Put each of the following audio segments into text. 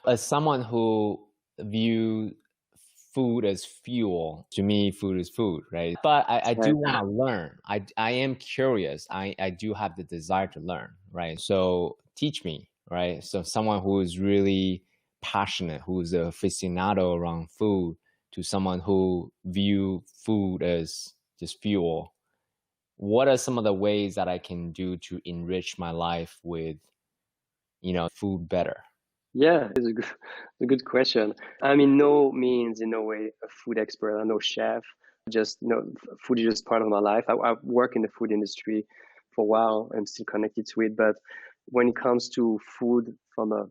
As someone who views food as fuel, to me, food is food, right? But I do Right. want to learn. I am curious. I do have the desire to learn, right? So teach me, right? So someone who is really passionate, who is a aficionado around food, to someone who view food as just fuel. What are some of the ways that I can do to enrich my life with, food better? Yeah, it's a good question. I'm in no means, in no way, a food expert. I'm no chef. Just, food is just part of my life. I work in the food industry for a while and still connected to it. But when it comes to food from a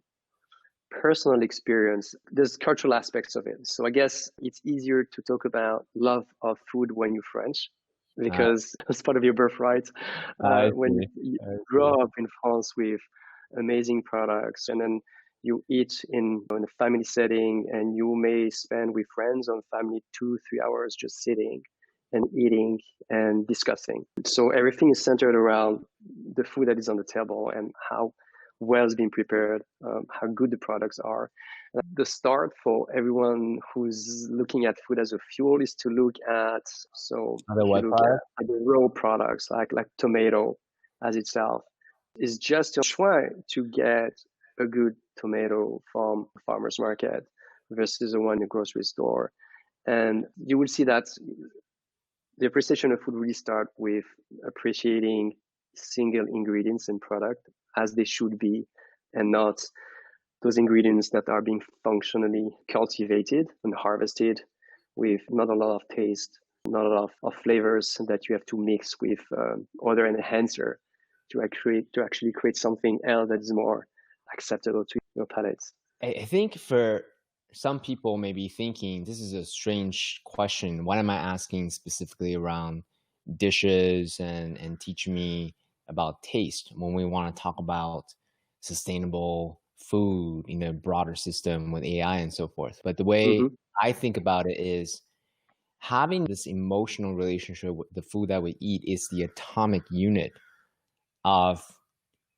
personal experience, there's cultural aspects of it. So I guess it's easier to talk about love of food when you're French I because it's part of your birthright. I When see. you I see. grow up in France with amazing products and then you eat in a family setting and you may spend with friends or family 2, 3 hours just sitting and eating and discussing. So everything is centered around the food that is on the table and how well it's been prepared, how good the products are. The start for everyone who's looking at food as a fuel is to look at, so Other if you what look products? at the raw products like tomato as itself, is just to try to get a good tomato from a farmer's market versus the one in the grocery store. And you will see that the appreciation of food really start with appreciating single ingredients and product as they should be and not those ingredients that are being functionally cultivated and harvested with not a lot of taste, not a lot of flavors that you have to mix with other enhancer to actually create something else that is more acceptable to your palates. I think for some people may be thinking this is a strange question. What am I asking specifically around dishes and teach me about taste when we want to talk about sustainable food in a broader system with AI and so forth. But the way Mm-hmm. I think about it is having this emotional relationship with the food that we eat is the atomic unit of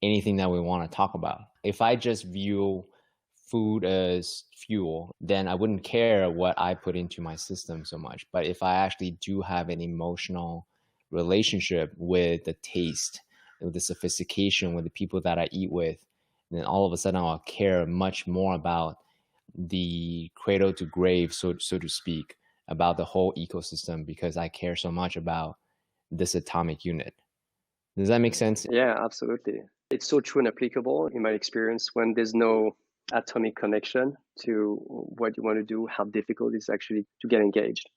anything that we want to talk about. If I just view food as fuel, then I wouldn't care what I put into my system so much. But if I actually do have an emotional relationship with the taste, with the sophistication, with the people that I eat with, then all of a sudden I'll care much more about the cradle to grave, so to speak, about the whole ecosystem because I care so much about this atomic unit. Does that make sense? Yeah, absolutely. It's so true and applicable in my experience when there's no atomic connection to what you want to do, how difficult it's actually to get engaged.